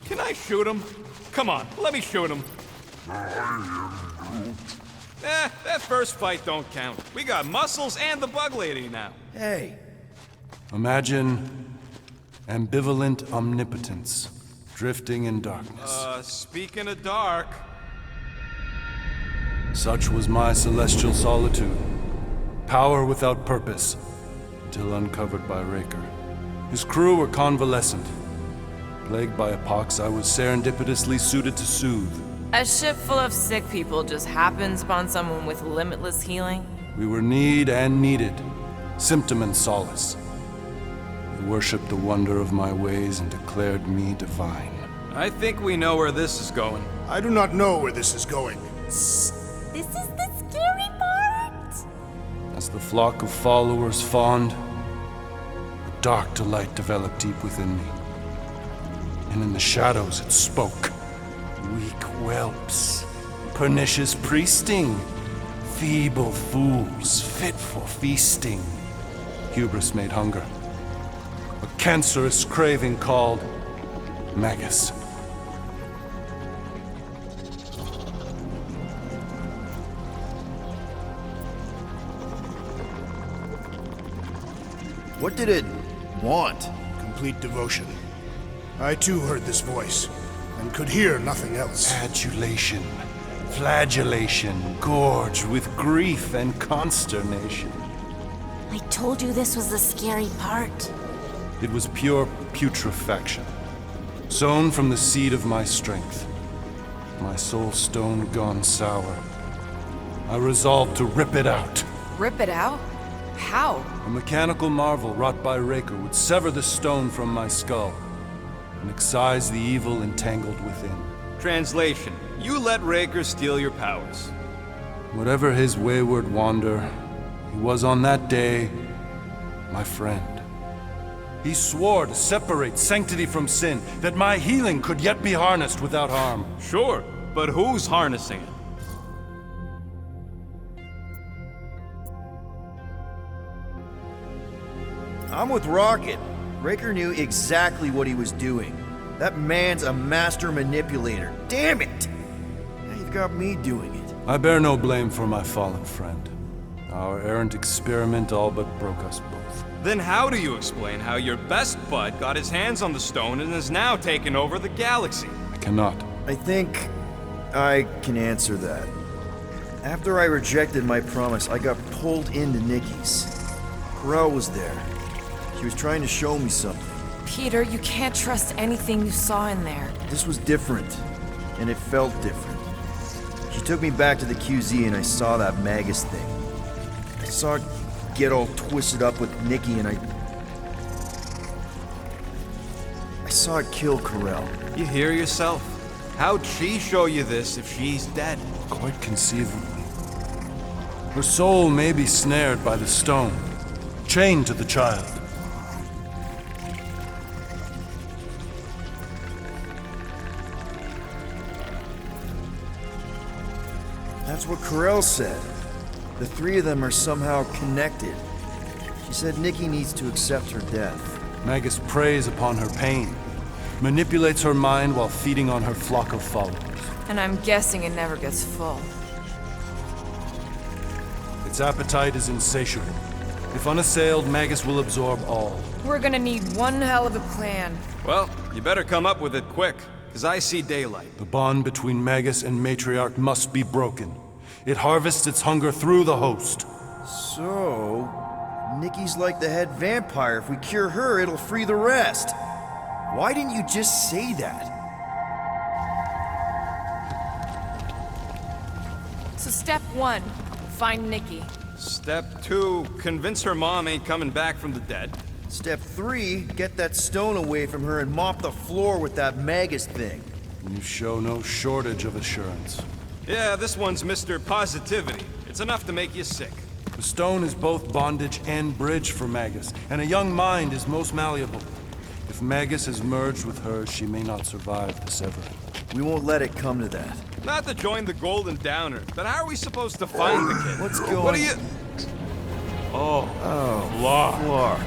Can I shoot him? Come on, let me shoot him. That first fight don't count. We got Muscles and the Bug Lady now. Hey. Imagine ambivalent omnipotence, drifting in darkness. Speaking of dark... Such was my celestial solitude. Power without purpose, until uncovered by Raker. His crew were convalescent. Plagued by a pox, I was serendipitously suited to soothe. A ship full of sick people just happens upon someone with limitless healing? We were need and needed, symptom and solace. They worshipped the wonder of my ways and declared me divine. I think we know where this is going. I do not know where this is going. This is the scary part! As the flock of followers fawned, a dark delight developed deep within me. And in the shadows it spoke. Weak whelps, pernicious priesting, feeble fools fit for feasting. Hubris made hunger. A cancerous craving called Magus. What did it want? Complete devotion. I too heard this voice, and could hear nothing else. Adulation, flagellation, gorged with grief and consternation. I told you this was the scary part. It was pure putrefaction, sown from the seed of my strength. My soul stone gone sour. I resolved to rip it out. Rip it out? How? A mechanical marvel wrought by Raker would sever the stone from my skull and excise the evil entangled within. Translation: you let Raker steal your powers. Whatever his wayward wander, he was on that day my friend. He swore to separate sanctity from sin, that my healing could yet be harnessed without harm. Sure, but who's harnessing it? I'm with Rocket. Raker knew exactly what he was doing. That man's a master manipulator. Damn it! Now you've got me doing it. I bear no blame for my fallen friend. Our errant experiment all but broke us both. Then how do you explain how your best bud got his hands on the stone and is now taking over the galaxy? I cannot. I think I can answer that. After I rejected my promise, I got pulled into Nikki's. Corel was there. She was trying to show me something. Peter, you can't trust anything you saw in there. This was different, and it felt different. She took me back to the QZ and I saw that Magus thing. I saw it get all twisted up with Nikki and I saw it kill Corel. You hear yourself? How'd she show you this if she's dead? Quite conceivably. Her soul may be snared by the stone, chained to the child. That's what Corel said. The three of them are somehow connected. She said Nikki needs to accept her death. Magus preys upon her pain, manipulates her mind while feeding on her flock of followers. And I'm guessing it never gets full. Its appetite is insatiable. If unassailed, Magus will absorb all. We're gonna need one hell of a plan. Well, you better come up with it quick, because I see daylight. The bond between Magus and Matriarch must be broken. It harvests its hunger through the host. So, Nikki's like the head vampire. If we cure her, it'll free the rest. Why didn't you just say that? So step one, find Nikki. Step 2, convince her mom ain't coming back from the dead. Step 3, get that stone away from her and mop the floor with that Magus thing. You show no shortage of assurance. Yeah, this one's Mr. Positivity. It's enough to make you sick. The stone is both bondage and bridge for Magus, and a young mind is most malleable. If Magus is merged with hers, she may not survive the severing. We won't let it come to that. Not to join the Golden Downer, but how are we supposed to find the kid? What's going on? What are you... Oh, Clark. Clark.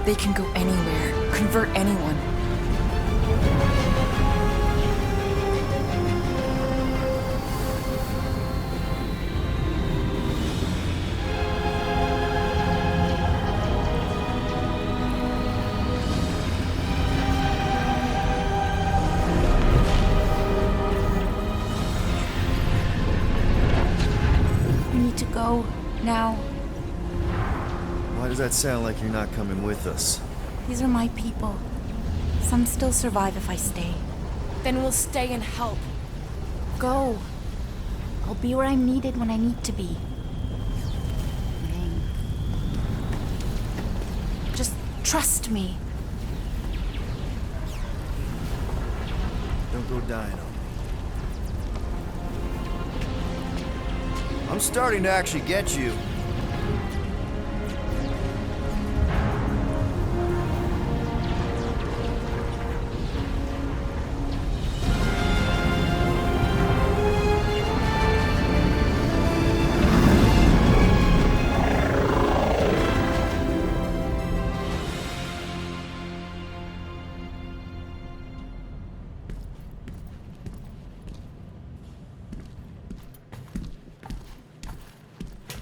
They can go anywhere, convert anyone. We need to go now. Why does that sound like you're not coming with us? These are my people. Some still survive if I stay. Then we'll stay and help. Go. I'll be where I'm needed when I need to be. Just trust me. Don't go dying on me. I'm starting to actually get you.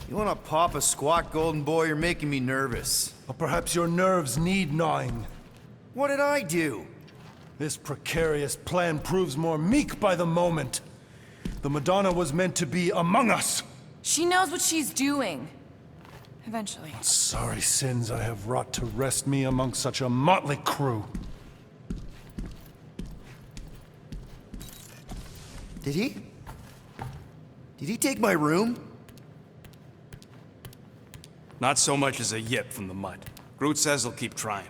You wanna pop a squat, golden boy? You're making me nervous. Or perhaps your nerves need gnawing. What did I do? This precarious plan proves more meek by the moment. The Madonna was meant to be among us. She knows what she's doing. Eventually. Sorry sins I have wrought to wrest me among such a motley crew. Did he? Did he take my room? Not so much as a yip from the mud. Groot says he'll keep trying.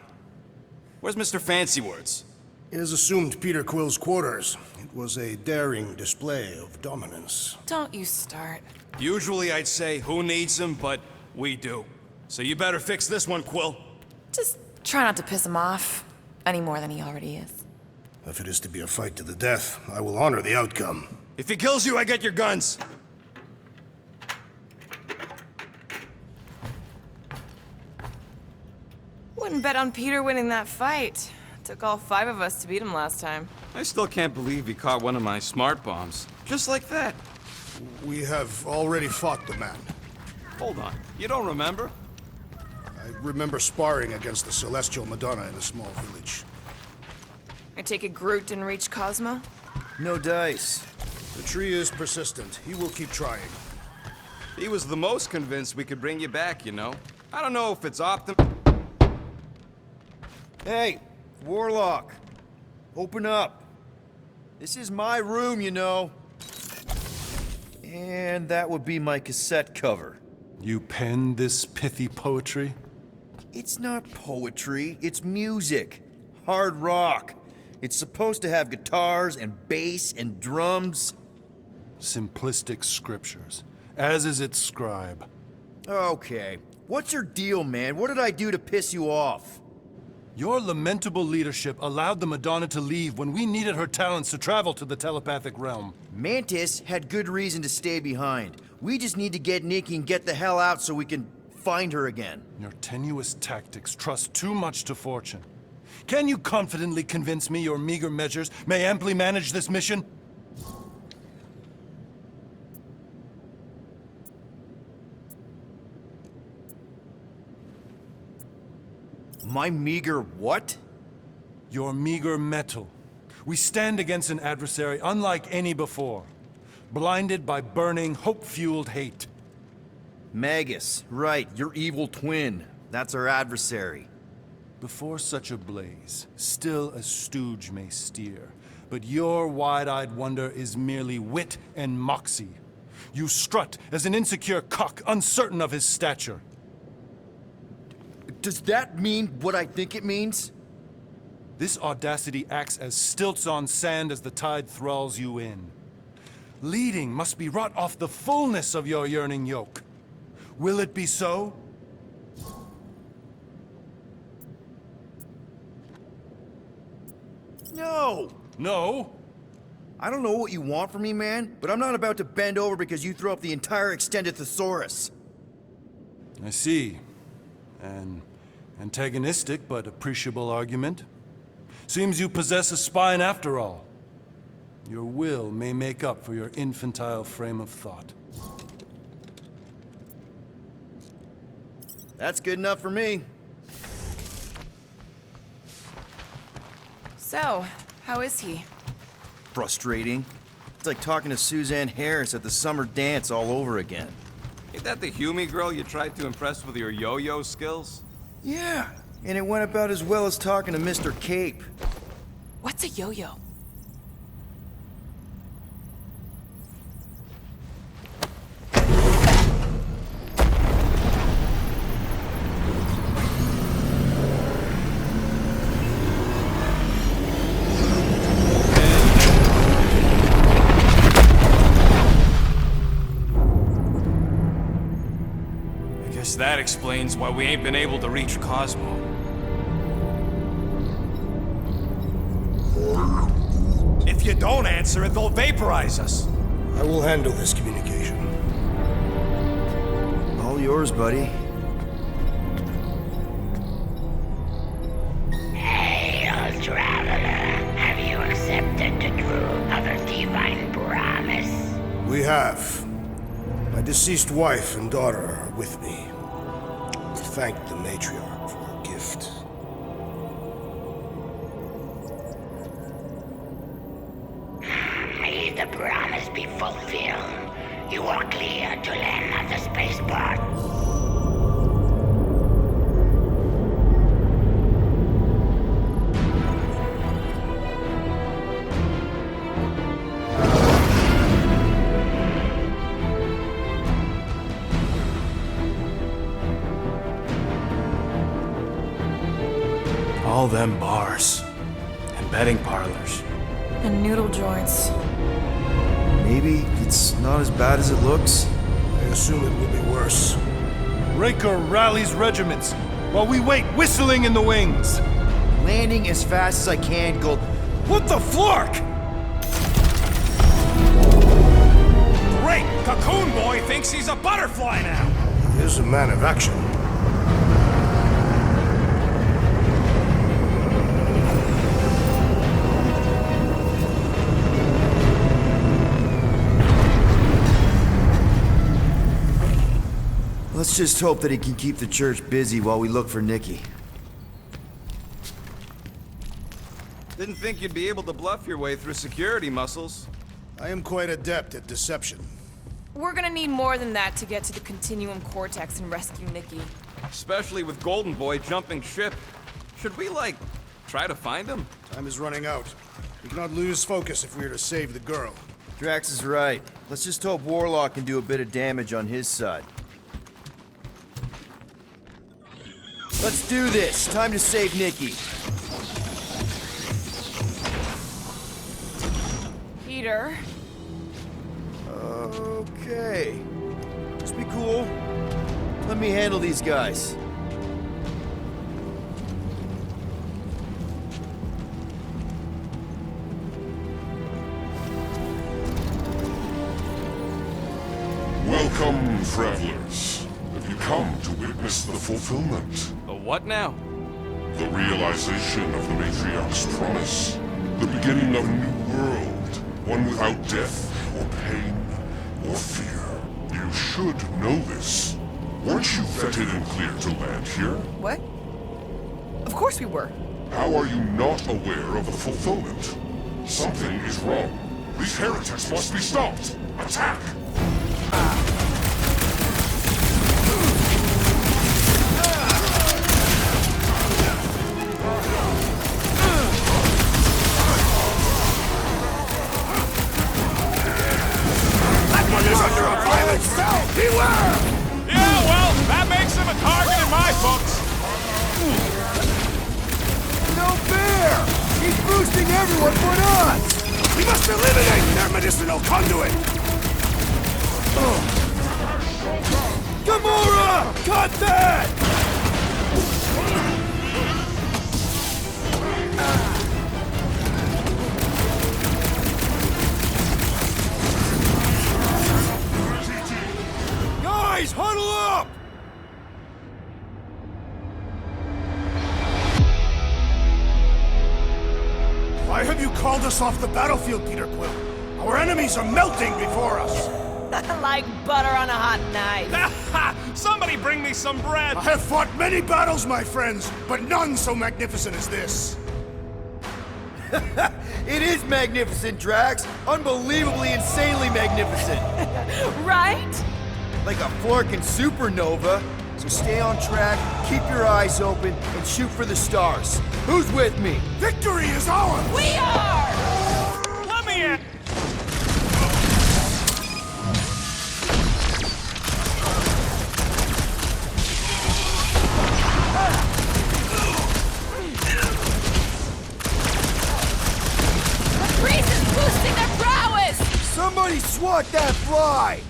Where's Mr. Fancy Words? It is assumed Peter Quill's quarters. It was a daring display of dominance. Don't you start. Usually I'd say, who needs him, but we do. So you better fix this one, Quill. Just try not to piss him off any more than he already is. If it is to be a fight to the death, I will honor the outcome. If he kills you, I get your guns. Wouldn't bet on Peter winning that fight. Took all 5 of us to beat him last time. I still can't believe he caught one of my smart bombs. Just like that. We have already fought the man. Hold on. You don't remember? I remember sparring against the Celestial Madonna in a small village. I take it Groot didn't reach Cosmo? No dice. The tree is persistent. He will keep trying. He was the most convinced we could bring you back, you know. I don't know if it's optim... Hey, Warlock. Open up. This is my room, you know. And that would be my cassette cover. You penned this pithy poetry? It's not poetry, it's music. Hard rock. It's supposed to have guitars and bass and drums. Simplistic scriptures, as is its scribe. Okay. What's your deal, man? What did I do to piss you off? Your lamentable leadership allowed the Madonna to leave when we needed her talents to travel to the telepathic realm. Mantis had good reason to stay behind. We just need to get Nikki and get the hell out so we can find her again. Your tenuous tactics trust too much to fortune. Can you confidently convince me your meager measures may amply manage this mission? My meager what? Your meager metal. We stand against an adversary unlike any before, blinded by burning, hope-fueled hate. Magus, right, your evil twin. That's our adversary. Before such a blaze, still a stooge may steer, but your wide-eyed wonder is merely wit and moxie. You strut as an insecure cock, uncertain of his stature. Does that mean what I think it means? This audacity acts as stilts on sand as the tide thralls you in. Leading must be wrought off the fullness of your yearning yoke. Will it be so? No! No? I don't know what you want from me, man, but I'm not about to bend over because you throw up the entire extended thesaurus. I see. And Antagonistic but appreciable argument. Seems you possess a spine after all. Your will may make up for your infantile frame of thought. That's good enough for me. So, how is he? Frustrating. It's like talking to Suzanne Harris at the summer dance all over again. Ain't that the Hume girl you tried to impress with your yo-yo skills? Yeah, and it went about as well as talking to Mr. Cape. What's a yo-yo? That explains why we ain't been able to reach Cosmo. If you don't answer it, they'll vaporize us. I will handle this communication. All yours, buddy. Hail, traveler. Have you accepted the truth of a divine promise? We have. My deceased wife and daughter are with me. Thank the matriarch for her gift. May the promise be fulfilled. You are clear to land at the spaceport. All them bars and betting parlors. And noodle joints. Maybe it's not as bad as it looks. I assume it will be worse. Raker rallies regiments while we wait whistling in the wings. Landing as fast as I can, Gold. What the flark? Great! Cocoon Boy thinks he's a butterfly now! He is a man of action. Let's just hope that he can keep the church busy while we look for Nikki. Didn't think you'd be able to bluff your way through security muscles. I am quite adept at deception. We're gonna need more than that to get to the Continuum Cortex and rescue Nikki. Especially with Golden Boy jumping ship. Should we, like, try to find him? Time is running out. We cannot lose focus if we are to save the girl. Drax is right. Let's just hope Warlock can do a bit of damage on his side. Let's do this. Time to save Nikki. Peter? Okay. Just be cool. Let me handle these guys. Welcome, travelers. Have you come to witness the fulfillment? A what now? The realization of the Matriarch's promise. The beginning of a new world. One without death, or pain, or fear. You should know this. Weren't you vetted and cleared to land here? What? Of course we were. How are you not aware of the fulfillment? Something is wrong. These heretics must be stopped. Attack! Beware! Yeah, well, that makes him a target in my books. No fair! He's boosting everyone but us! We must eliminate their medicinal conduit! Gamora! Cut that! Guys, huddle up! called us off the battlefield, Peter Quill. Our enemies are melting before us. Like butter on a hot knife. Somebody bring me some bread! I have fought many battles, my friends, but none so magnificent as this. It is magnificent, Drax. Unbelievably, insanely magnificent. Right? Like a florkin' supernova. So stay on track, keep your eyes open, and shoot for the stars. Who's with me? Victory is ours! We are! Let me in! The priest is boosting their prowess! Somebody swat that fly!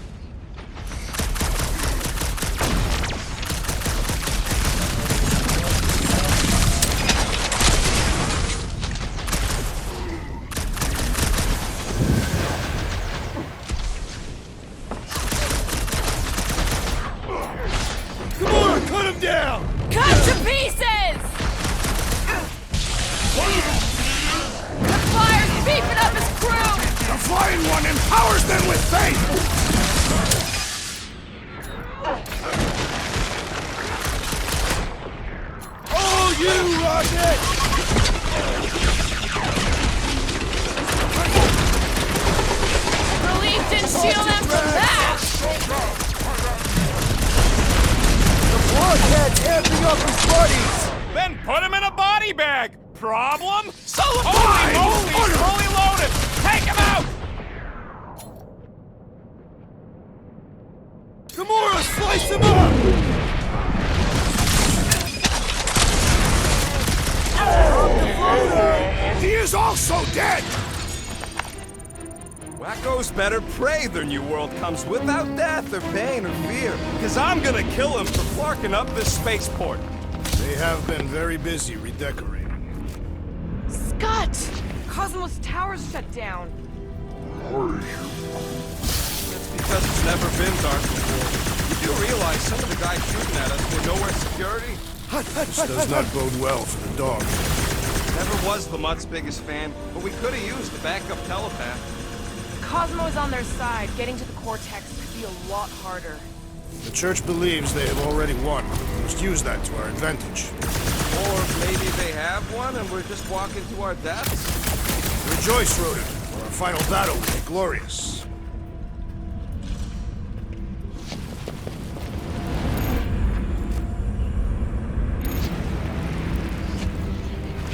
Cut him down! Cut to pieces! The fire's beefing up his crew! The Flying One empowers them with faith! Oh, you rocket! Relief didn't shield them from that! Blockhead's amping up his buddies! Then put him in a body bag! Problem? Fine! Holy moly, he's fully loaded! Take him out! Gamora, slice him up! He is also dead! Wacko's better prey than you world comes without death or pain or fear. Cause I'm gonna kill him for flarking up this spaceport. They have been very busy redecorating. Scott! Cosmos Tower's shut down. That's because it's never been dark before. You do realize some of the guys shooting at us were nowhere security? This does not bode well for the dog. Never was the Mutt's biggest fan, but we could have used the backup telepath. Cosmo is on their side. Getting to the Cortex could be a lot harder. The Church believes they have already won. We must use that to our advantage. Or maybe they have won and we're just walking to our deaths? Rejoice, Rodin, for our final battle will be glorious.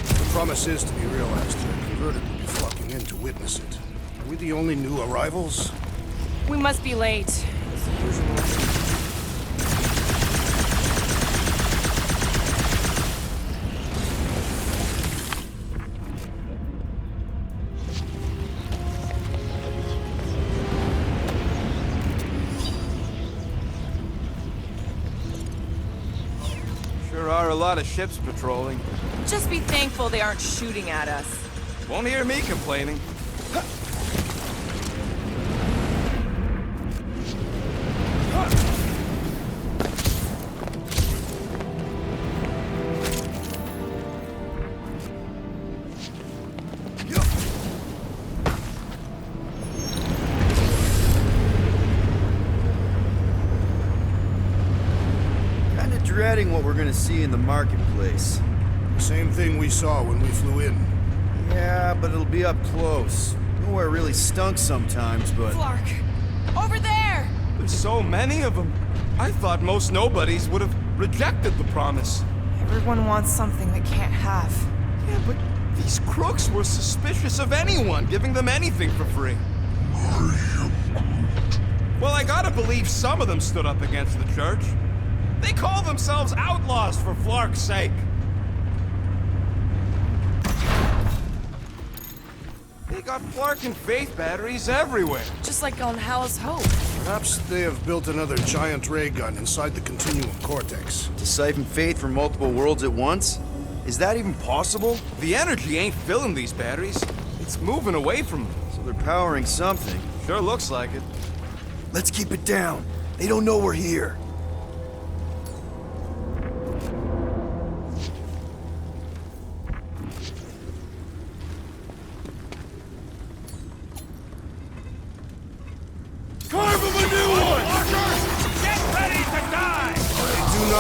The promise is to be realized. The converted will be flocking in to witness it. Are we the only new arrivals? We must be late. As usual. Sure are a lot of ships patrolling. Just be thankful they aren't shooting at us. Won't hear me complaining. Kinda dreading what we're gonna see in the marketplace. The same thing we saw when we flew in. Yeah, but it'll be up close. Nowhere really stunk sometimes, but... Clark! Over there! There's so many of them. I thought most nobodies would have rejected the promise. Everyone wants something they can't have. Yeah, but these crooks were suspicious of anyone giving them anything for free. Well, I gotta believe some of them stood up against the church. They call themselves outlaws for Flark's sake. They got Flark and Faith batteries everywhere. Just like on Hallis Hope. Perhaps they have built another giant ray gun inside the Continuum Cortex. To siphon faith from multiple worlds at once? Is that even possible? The energy ain't filling these batteries. It's moving away from them. So they're powering something. Sure looks like it. Let's keep it down. They don't know we're here.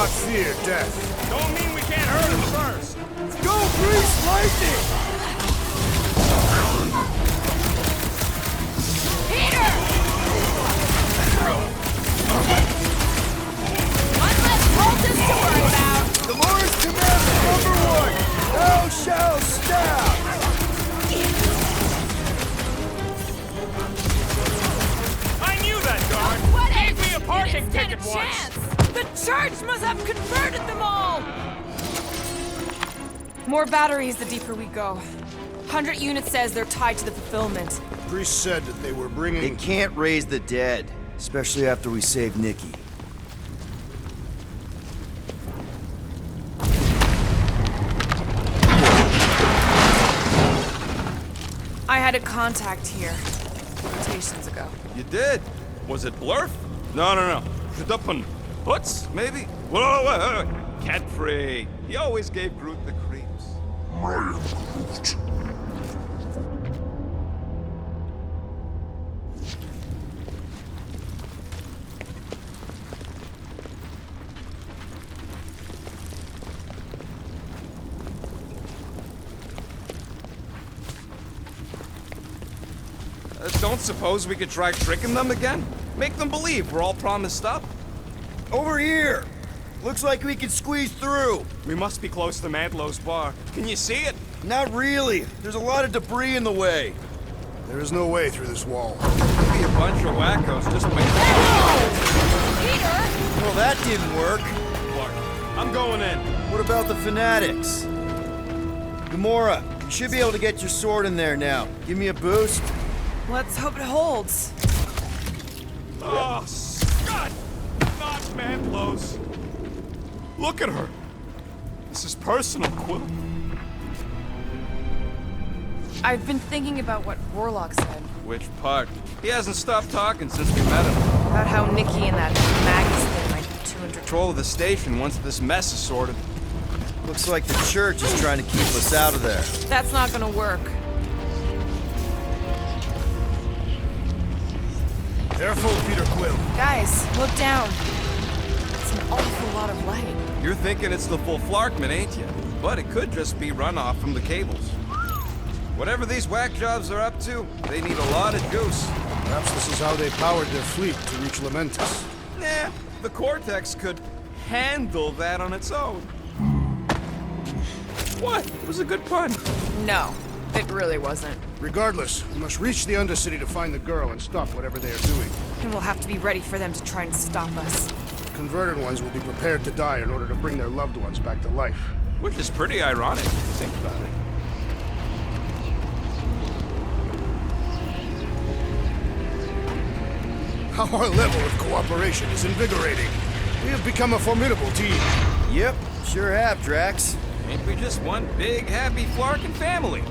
not fear death. Don't mean we can't hurt him first. Go, Grease Lightning! Peter! One less cultist to worry about. Gamora's command #1! Thou shalt stab! I knew that guard. What Gave me a parking ticket once. chance. The church must have converted them all. More batteries the deeper we go. 100 units says they're tied to the fulfillment. Priest said that they were bringing... They can't raise the dead, especially after we save Nikki. I had a contact here. Rotations ago. You did? Was it Blurf? No. Shudupun. Putz, maybe? Whoa. Cat-free. He always gave Groot the creeps. Groot. Don't suppose we could try tricking them again? Make them believe we're all promised up? Over here! Looks like we can squeeze through. We must be close to Madlow's bar. Can you see it? Not really. There's a lot of debris in the way. There is no way through this wall. Maybe a bunch of wackos just wait. Peter! Well, that didn't work. Clark, I'm going in. What about the fanatics? Gamora, you should be able to get your sword in there now. Give me a boost. Let's hope it holds. Oh, Scott! Not Madlow's. Look at her. This is personal, Quill. I've been thinking about what Warlock said. Which part? He hasn't stopped talking since we met him. About how Nikki and that Magus thing might be too inter- Control of the station once this mess is sorted. Looks like the church is trying to keep us out of there. That's not gonna work. Careful, Peter Quill. Guys, look down. It's an awful lot of light. You're thinking it's the full Flarkman, ain't you? But it could just be runoff from the cables. Whatever these whack jobs are up to, they need a lot of juice. Perhaps this is how they powered their fleet to reach Lamentus. Nah, the Cortex could handle that on its own. What? It was a good pun. No, it really wasn't. Regardless, we must reach the Undercity to find the girl and stop whatever they are doing. And we'll have to be ready for them to try and stop us. The converted ones will be prepared to die in order to bring their loved ones back to life. Which is pretty ironic if you think about it. Our level of cooperation is invigorating. We have become a formidable team. Yep, sure have, Drax. Ain't we just one big, happy Flarkin family?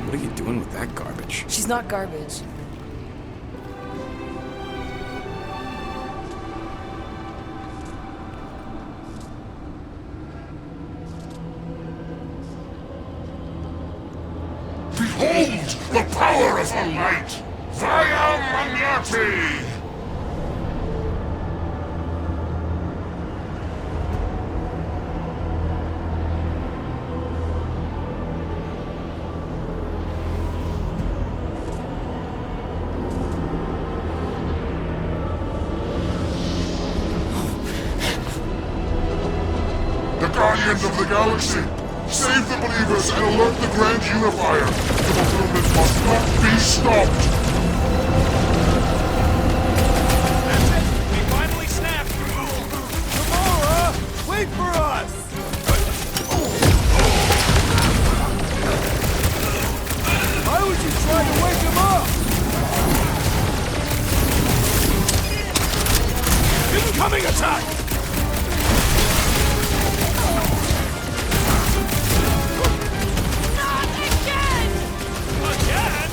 What are you doing with that garbage? She's not garbage. Behold the power of the light! Via Magnati! The Guardians of the Galaxy! Save the believers and alert the Grand Unifier! The fulfillment must not be stopped! That's it! We finally snapped! Gamora! Wait for us! Why would you try to wake him up? Incoming attack! Again?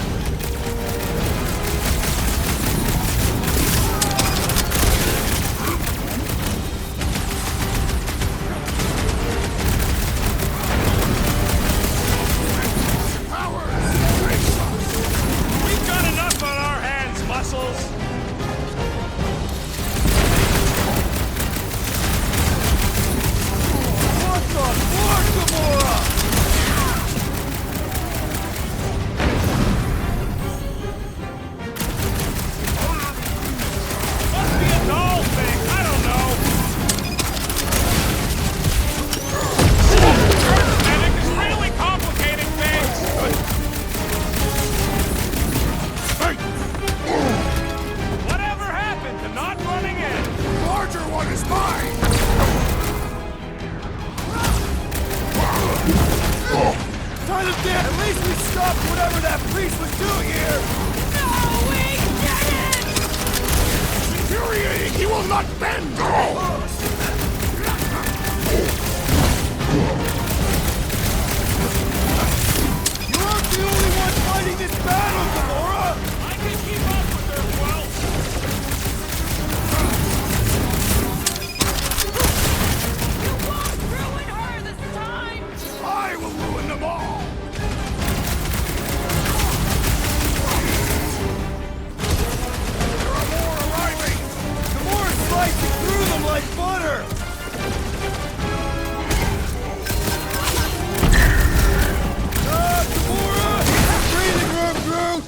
not bend! You aren't the only one fighting this battle, Gamora! I can keep up with her, well. You won't ruin her this time! I will ruin them all! There are more arriving! Gamora's slicing through them like butter! Gamora! Breathing room, Groot!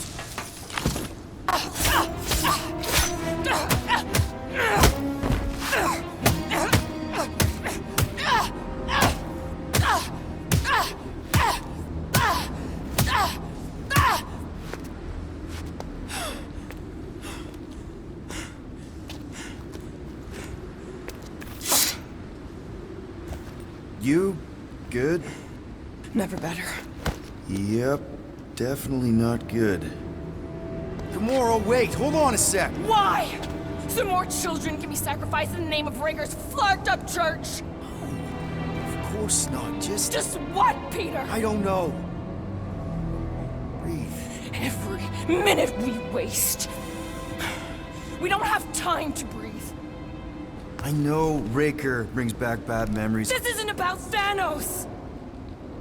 You good? Never better. Yep, definitely not good. Gamora, wait! Hold on a sec! Why? So more children can be sacrificed in the name of Raker's flarked up church? Of course not, just what, Peter? I don't know. Breathe. Every minute we waste. We don't have time to breathe. I know Raker brings back bad memories. This isn't about Thanos.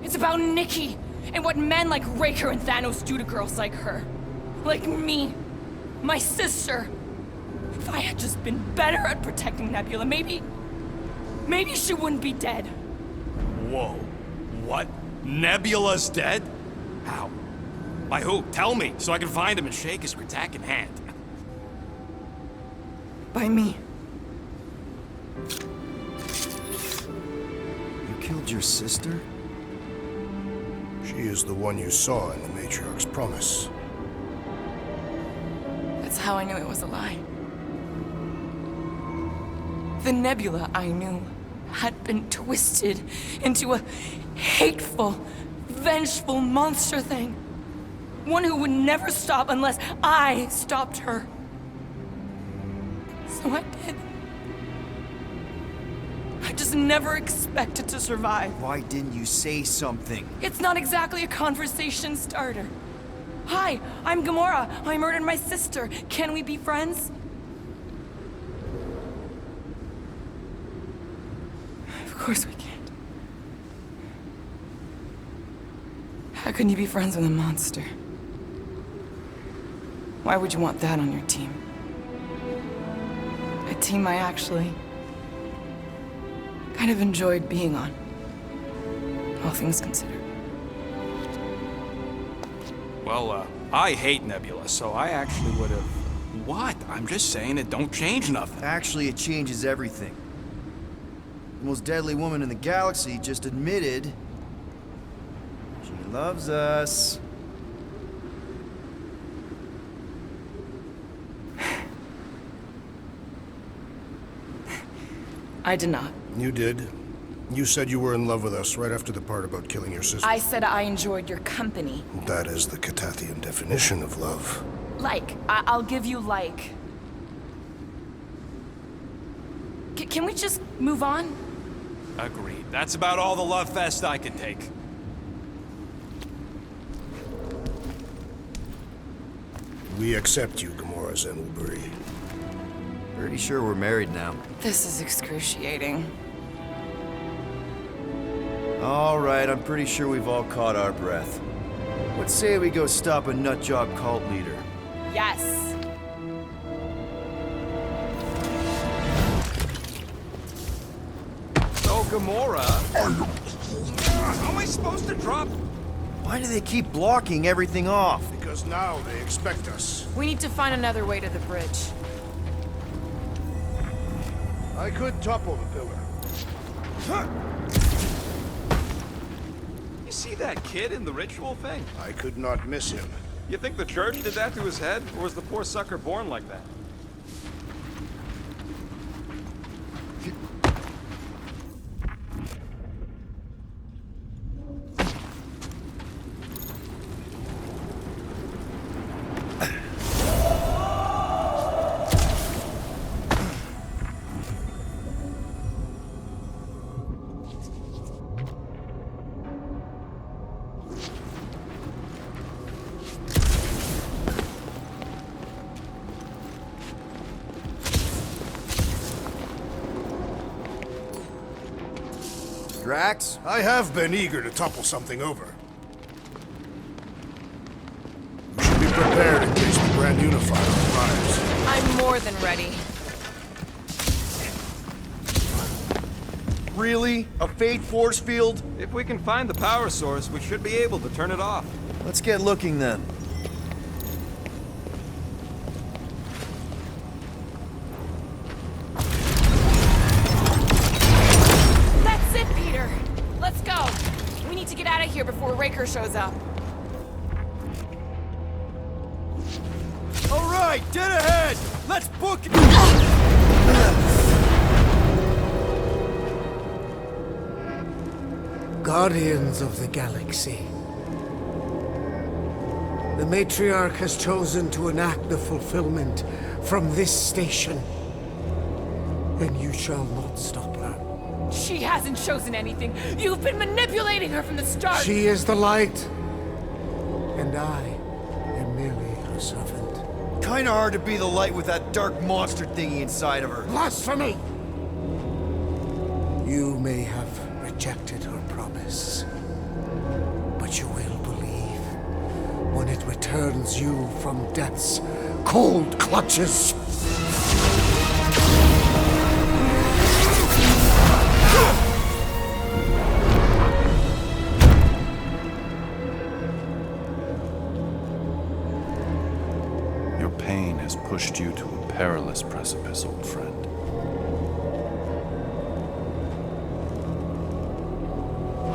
It's about Nikki and what men like Raker and Thanos do to girls like her. Like me. My sister. If I had just been better at protecting Nebula, maybe she wouldn't be dead. Whoa. What? Nebula's dead? How? By who? Tell me, so I can find him and shake his Kratak in hand. By me. You killed your sister? She is the one you saw in the Matriarch's promise. That's how I knew it was a lie. The Nebula I knew had been twisted into a hateful, vengeful monster thing. One who would never stop unless I stopped her. So I did. I just never expected to survive. Why didn't you say something? It's not exactly a conversation starter. Hi, I'm Gamora. I murdered my sister. Can we be friends? Of course we can't. How can you be friends with a monster? Why would you want that on your team? A team I actually kind of enjoyed being on, all things considered. Well, I hate Nebula, so I actually would have... What? I'm just saying it don't change nothing. Actually, it changes everything. The most deadly woman in the galaxy just admitted she loves us. I did not. You did. You said you were in love with us right after the part about killing your sister. I said I enjoyed your company. That is the Catathian definition of love. Like, I'll give you like. Can we just move on? Agreed. That's about all the love fest I can take. We accept you, Gamora Zenwilbury. Pretty sure we're married now. This is excruciating. All right, I'm pretty sure we've all caught our breath. Let's say we go stop a nutjob cult leader. Yes. So, Gamora... How am I supposed to drop... Why do they keep blocking everything off? Because now they expect us. We need to find another way to the bridge. I could topple the pillar. You see that kid in the ritual thing? I could not miss him. You think the church did that to his head? Or was the poor sucker born like that? Drax? I have been eager to topple something over. We should be prepared in case the Grand Unifier arrives. I'm more than ready. Really? A fate force field? If we can find the power source, we should be able to turn it off. Let's get looking then. That's it, Peter. Let's go. We need to get out of here before Raker shows up. All right, dead ahead! Let's book it! Guardians of the Galaxy. The Matriarch has chosen to enact the fulfillment from this station. And you shall not stop her. She hasn't chosen anything. You've been manipulating her from the start. She is the light. And I am merely her servant. Kinda hard to be the light with that dark monster thingy inside of her. Blasphemy! You may have rejected her promise, but you will believe when it returns you from death's cold clutches. Your pain has pushed you to a perilous precipice, old friend.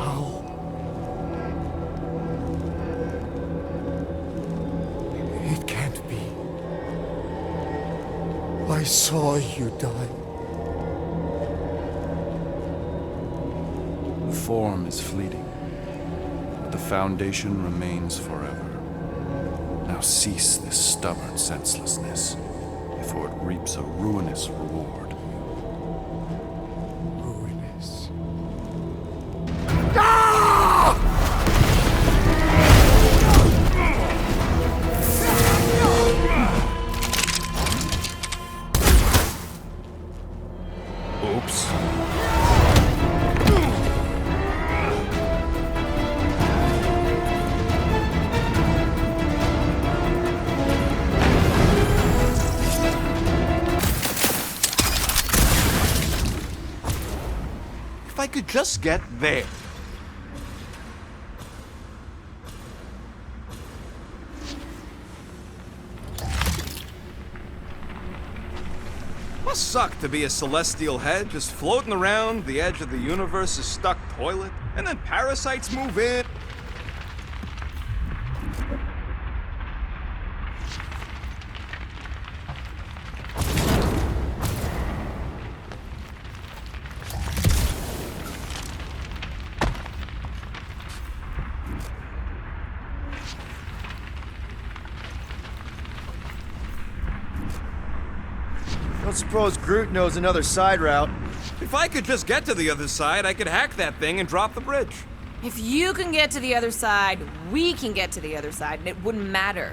How? It can't be. I saw you die. Form is fleeting, but the foundation remains forever. Now cease this stubborn senselessness, before it reaps a ruinous reward. Ruinous. Oops. If I could just get there. Must suck to be a celestial head just floating around the edge of the universe's stuck toilet, and then parasites move in. Don't suppose Groot knows another side route. If I could just get to the other side, I could hack that thing and drop the bridge. If you can get to the other side, we can get to the other side, and it wouldn't matter.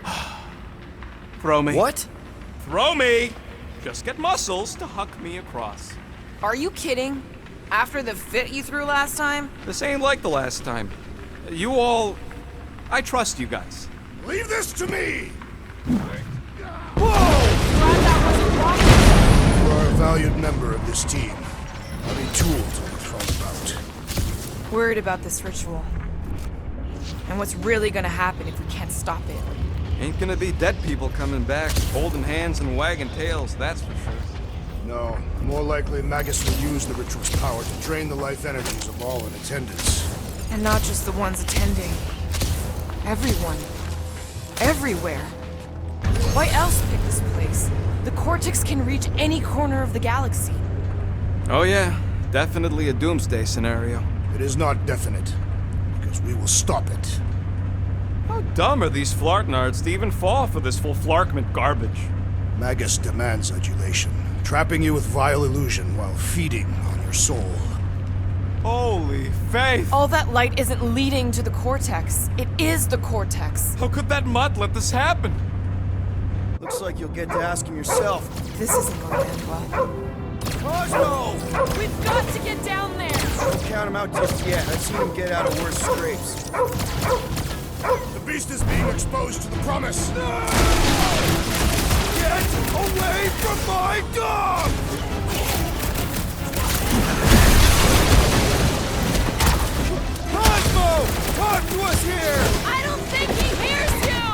Throw me. What? Throw me! Just get muscles to huck me across. Are you kidding? After the fit you threw last time? This ain't like the last time. You all... I trust you guys. Leave this to me! You are a valued member of this team. Not a tool to be thrown about. Worried about this ritual. And what's really gonna happen if we can't stop it. Ain't gonna be dead people coming back, holding hands and wagging tails, that's for sure. No, more likely Magus will use the ritual's power to drain the life energies of all in attendance. And not just the ones attending. Everyone. Everywhere. Why else pick this place? The Cortex can reach any corner of the galaxy. Oh yeah, definitely a doomsday scenario. It is not definite, because we will stop it. How dumb are these Flartnards to even fall for this full Flarkment garbage? Magus demands adulation, trapping you with vile illusion while feeding on your soul. Holy faith! All that light isn't leading to the Cortex. It is the Cortex. How could that mutt let this happen? Looks like you'll get to ask him yourself. This isn't going to end well. Cosmo! We've got to get down there! Don't count him out just yet. I've seen him get out of worse scrapes. The beast is being exposed to the promise. Get away from my dog! Cosmo! Talk to us here! I don't think he hears you!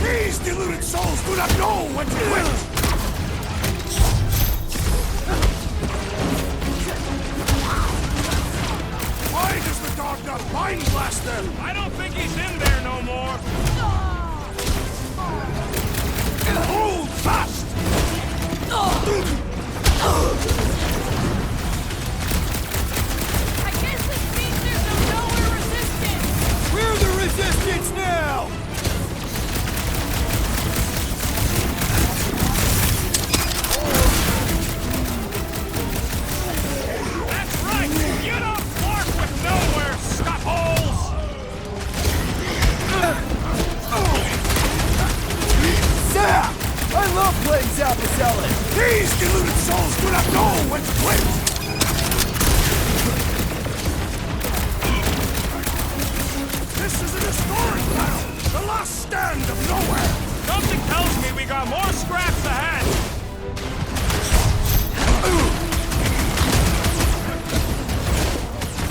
These deluded souls do not know when to quit! Why does the dog not mind blast them? I don't think he's in there no more. Hold fast! I guess this means there's no nowhere resistance! We're the resistance now! That's right! You don't flark with nowhere, scuffholes! Zap! I love playing Zappacelli! These deluded souls do not know when to quit! This is an historic battle! The last stand of nowhere! Something tells me we got more scraps ahead!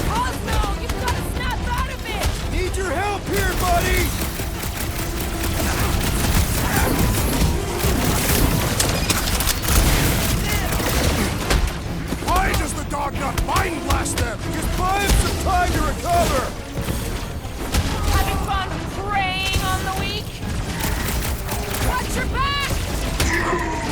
Cosmo, you've got to snap out of it! Need your help here, buddy! Why does the dog not mind blast them? Just buy him some time to recover! Having fun preying on the weak? Watch your back!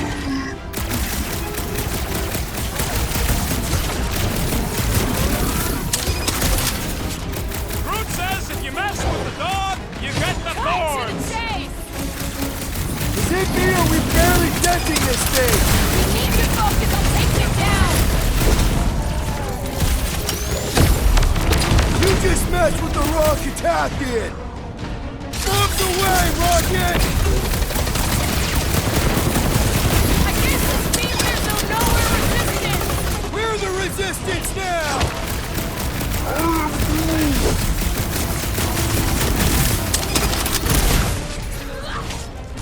Groot says if you mess with the dog, you get the Cut to thorns! the chase! Is it me or we barely denting this thing? You need to focus on taking it down! You just messed with the wrong Katakian! Move the way, Rocket! I guess this means there's no nowhere resistance! We're the resistance now!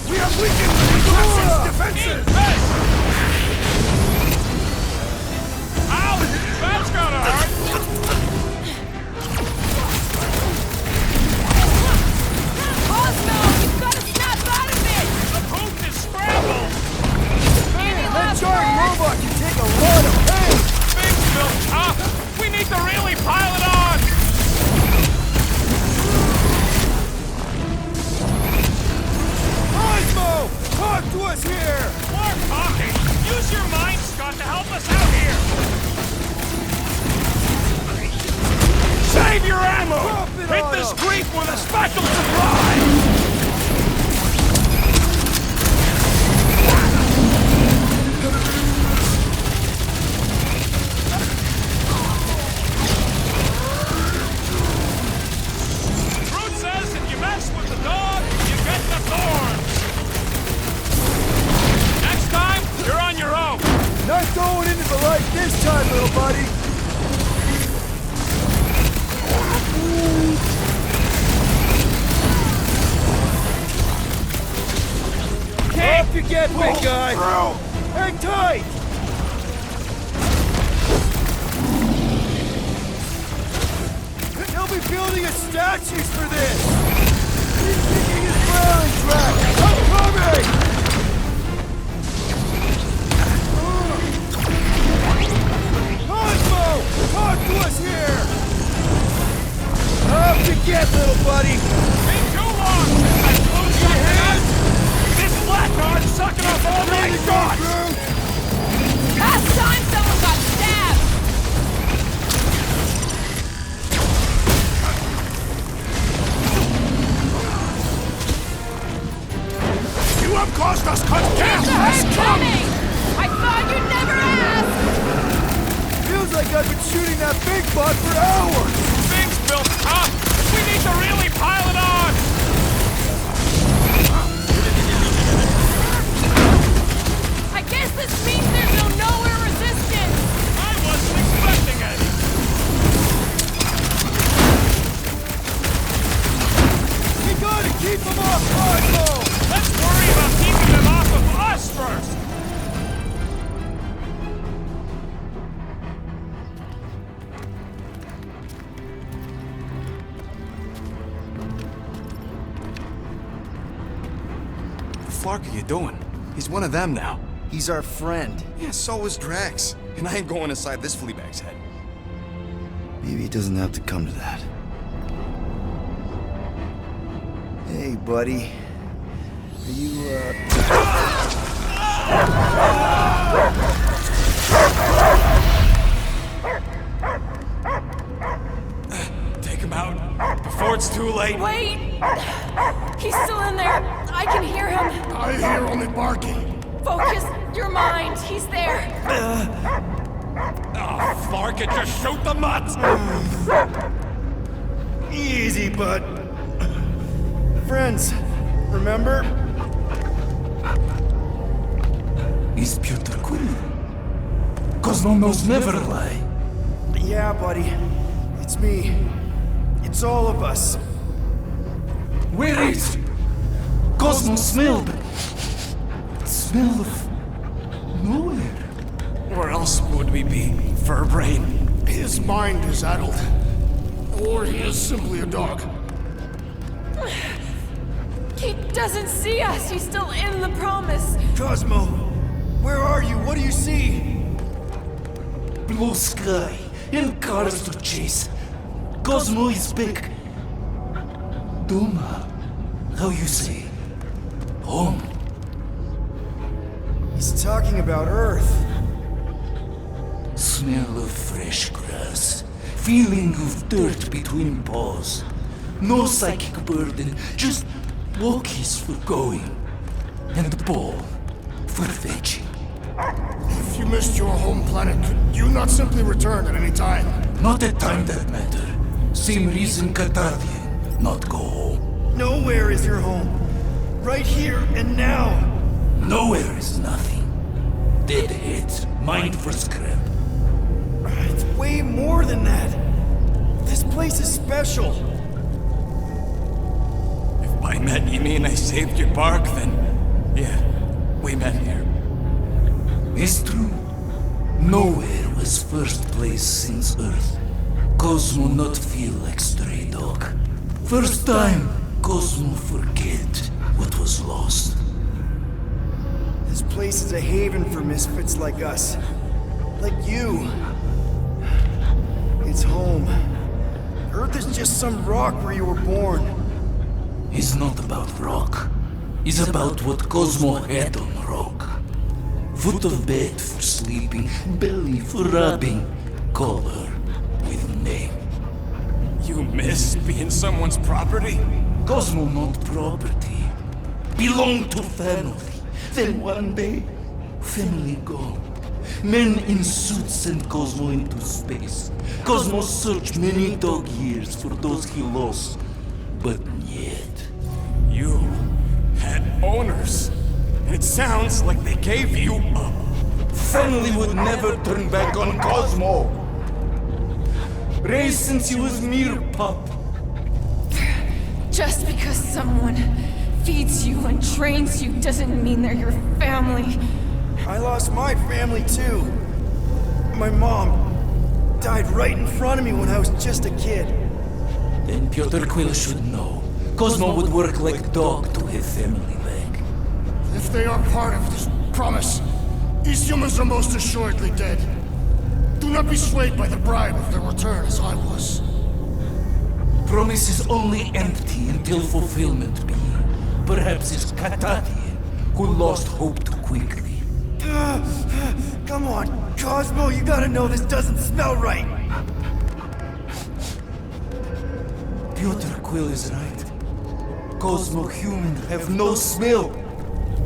We have weakened the Assassin's defenses! Ow! That's gonna hurt! Cosmo, you've got to snap out of it! The poop is scrambled! Any That last giant words? robot can take a lot of pain! Things built tough! We need to really pile it on! Cosmo! Talk to us here! More talking! Use your mind, Scott, to help us out here! Save your ammo! Drop it Hit on this him. creep with a special supply! Groot says if you mess with the dog, you get the thorns! Next time, you're on your own! Not going into the light this time, little buddy! Off you get, big guy! Hang tight! They'll be building us statues for this! He's kicking his railing track! I'm coming! Cosmo! Talk to us here! Off you get, little buddy! Been too long since I flew something up! This blackguard's sucking up all my shots! Last time someone got stabbed! You have caused us cut death! The has herd come! coming! I thought you'd never ask! Feels like I've been shooting that big butt for hours! Things built tough! We need to really pile it on! I guess this means there's no nowhere resistance! Flark are you doing? He's one of them now. He's our friend. Yeah, so is Drax. And I ain't going inside this fleabag's head. Maybe it doesn't have to come to that. Hey, buddy. Are you, Take him out before it's too late. Wait! He's still in there. I can hear him. I hear only barking. Focus your mind. He's there. Oh, Flark, it just shoot the mutts! Easy, bud. Friends, remember? Is Peter Quill? Cosmo knows never lie. Yeah, buddy. It's me. It's all of us. Where is Cosmo smelled? Smell of nowhere. Where else would we be, Furbrain? His mind is addled. Or he is simply a dog. He doesn't see us. He's still in the promise. Cosmo, where are you? What do you see? Blue sky and cars to chase. Cosmo is back. Doma, how you say? Home. He's talking about Earth. Smell of fresh grass. Feeling of dirt between paws. No psychic burden, just walkies for going. And the ball for fetching. If you missed your home planet, could you not simply return at any time? Not a time that matter. Same reason Katardian, not go home. Nowhere is your home. Right here and now. Nowhere is nothing. Dead heads, mind for scrap. It's way more than that. This place is special. If by met you mean I saved your bark, then yeah, we met here. It's true. Nowhere was first place since Earth. Cosmo not feel like stray dog. First time, Cosmo forget what was lost. This place is a haven for misfits like us. Like you. It's home. Earth is just some rock where you were born. It's not about rock. It's about what Cosmo had on rock. Foot of bed for sleeping, belly for rubbing. Call her with name. You miss being someone's property? Cosmo not property. Belong to family. Then one day, family gone. Men in suits send Cosmo into space. Cosmo searched many dog years for those he lost. But yet... You had owners. It sounds like they gave you up. Family would never turn back on Cosmo. Raised since he was mere pup. Just because someone feeds you and trains you doesn't mean they're your family. I lost my family too. My mom died right in front of me when I was just a kid. Then Peter Quill should know. Cosmo would work like dog to have family back. If they are part of this promise, these humans are most assuredly dead. Do not be swayed by the bribe of their return as I was. Promise is only empty until fulfillment be. Perhaps it's Katati who lost hope too quickly. Come on, Cosmo, you gotta know this doesn't smell right. Peter Quill is right. Cosmo human have no smell.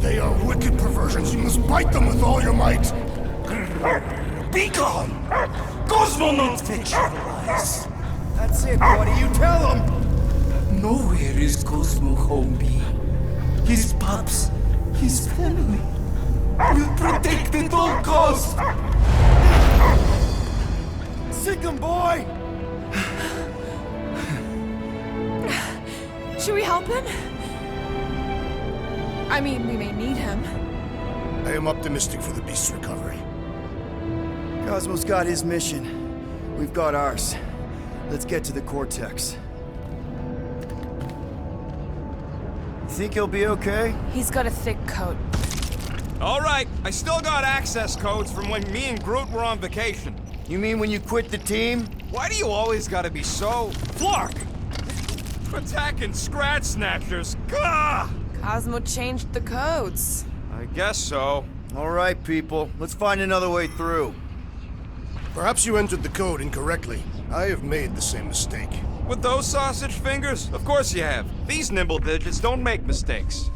They are wicked perversions. You must bite them with all your might. Be gone! Cosmo not fetch your lies. That's it, buddy. You tell him. Nowhere is Cosmo home be. His pups, his family, will protect at all costs. Sick him, boy. Should we help him? I mean, we may need him. I am optimistic for the beast's recovery. Cosmo's got his mission. We've got ours. Let's get to the Cortex. Think he'll be okay? He's got a thick coat. All right, I still got access codes from when me and Groot were on vacation. You mean when you quit the team? Why do you always gotta be so... Flark! Attacking Scratch Snatchers! Gah! Cosmo changed the codes. I guess so. All right, people. Let's find another way through. Perhaps you entered the code incorrectly. I have made the same mistake. With those sausage fingers? Of course you have. These nimble digits don't make mistakes.